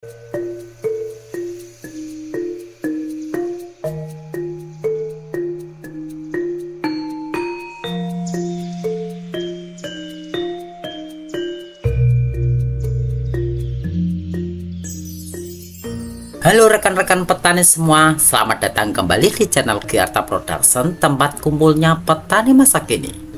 Halo rekan-rekan petani semua, selamat datang kembali di channel Gyarta Production, tempat kumpulnya petani masa kini.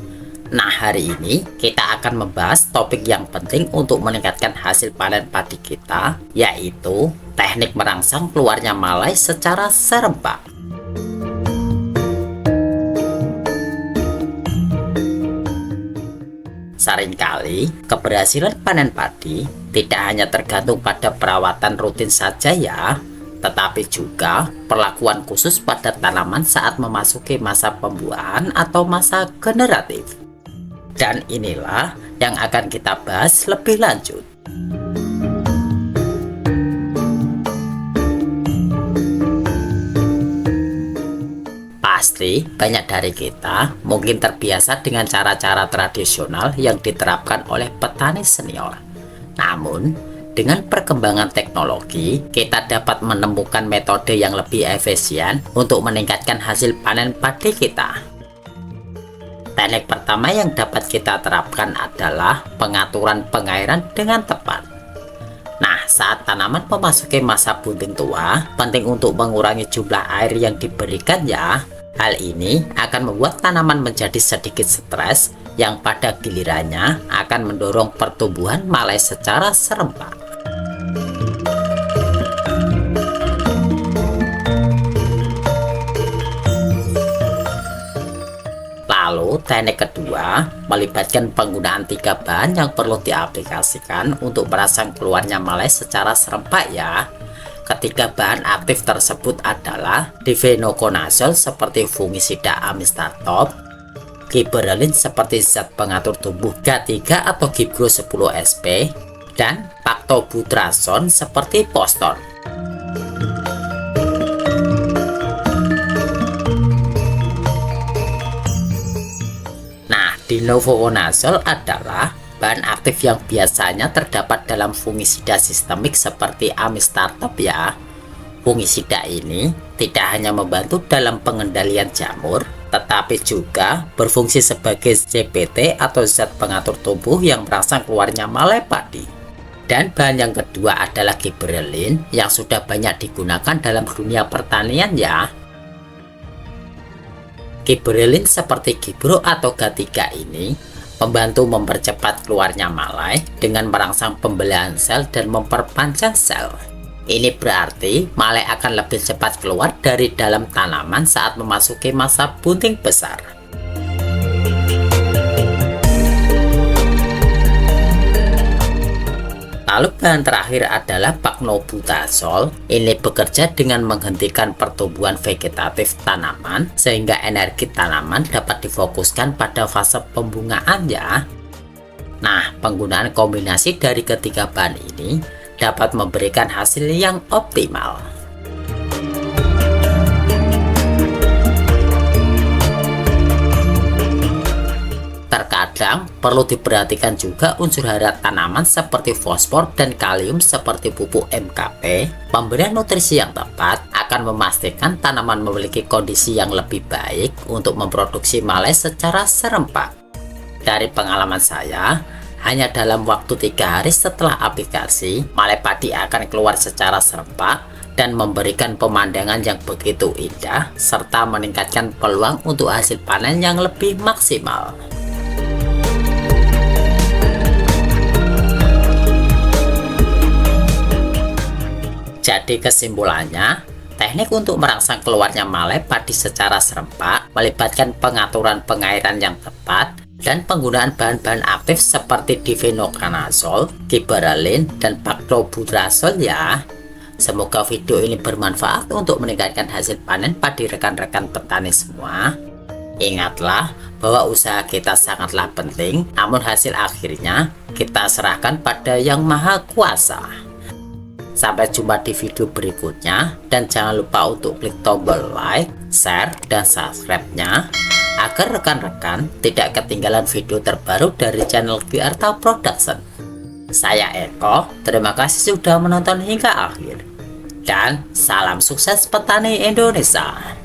Nah, hari ini kita akan membahas topik yang penting untuk meningkatkan hasil panen padi kita, yaitu teknik merangsang keluarnya malai secara serempak. Seringkali keberhasilan panen padi tidak hanya tergantung pada perawatan rutin saja ya, tetapi juga perlakuan khusus pada tanaman saat memasuki masa pembuahan atau masa generatif. Dan inilah yang akan kita bahas lebih lanjut. Pasti banyak dari kita mungkin terbiasa dengan cara-cara tradisional yang diterapkan oleh petani senior. Namun, dengan perkembangan teknologi, kita dapat menemukan metode yang lebih efisien untuk meningkatkan hasil panen padi kita. Teknik pertama yang dapat kita terapkan adalah pengaturan pengairan dengan tepat. Nah, saat tanaman memasuki masa bunting tua, penting untuk mengurangi jumlah air yang diberikan ya. Hal ini akan membuat tanaman menjadi sedikit stres yang pada gilirannya akan mendorong pertumbuhan malai secara serempak. Lalu teknik kedua melibatkan penggunaan 3 bahan yang perlu diaplikasikan untuk merangsang keluarnya malai secara serempak ya. Ketiga bahan aktif tersebut adalah difenoconazole seperti fungisida amistartop, gibberellin seperti zat pengatur tumbuh K3 atau Gibgro 10 SP, dan pactobutrazone seperti poston. Nah, difenoconazole adalah bahan aktif yang biasanya terdapat dalam fungisida sistemik seperti amistartop ya. Fungisida ini tidak hanya membantu dalam pengendalian jamur, tetapi juga berfungsi sebagai ZPT atau zat pengatur tumbuh yang merangsang keluarnya malai padi. Dan bahan yang kedua adalah gibberellin yang sudah banyak digunakan dalam dunia pertanian ya. Gibberellin seperti Gibgro atau K3 ini membantu mempercepat keluarnya malai dengan merangsang pembelahan sel dan memperpanjang sel. Ini berarti malai akan lebih cepat keluar dari dalam tanaman saat memasuki masa bunting besar. Lalu bahan terakhir adalah pactobutrazole. Ini bekerja dengan menghentikan pertumbuhan vegetatif tanaman sehingga energi tanaman dapat difokuskan pada fase pembungaan ya. Nah, penggunaan kombinasi dari ketiga bahan ini dapat memberikan hasil yang optimal. Terkadang perlu diperhatikan juga unsur hara tanaman seperti fosfor dan kalium seperti pupuk MKP. Pemberian nutrisi yang tepat akan memastikan tanaman memiliki kondisi yang lebih baik untuk memproduksi malai secara serempak. Dari pengalaman saya, hanya dalam waktu 3 hari setelah aplikasi, malai padi akan keluar secara serempak dan memberikan pemandangan yang begitu indah serta meningkatkan peluang untuk hasil panen yang lebih maksimal. Jadi kesimpulannya, teknik untuk merangsang keluarnya malai padi secara serempak melibatkan pengaturan pengairan yang tepat dan penggunaan bahan-bahan aktif seperti difenoconazole, gibberellin, dan pactobutrazole ya. Semoga video ini bermanfaat untuk meningkatkan hasil panen padi rekan-rekan petani semua. Ingatlah bahwa usaha kita sangatlah penting, namun hasil akhirnya kita serahkan pada Yang Maha Kuasa. Sampai jumpa di video berikutnya, dan jangan lupa untuk klik tombol like, share, dan subscribe-nya agar rekan-rekan tidak ketinggalan video terbaru dari channel Gyarta Production. Saya Eko, terima kasih sudah menonton hingga akhir. Dan salam sukses petani Indonesia.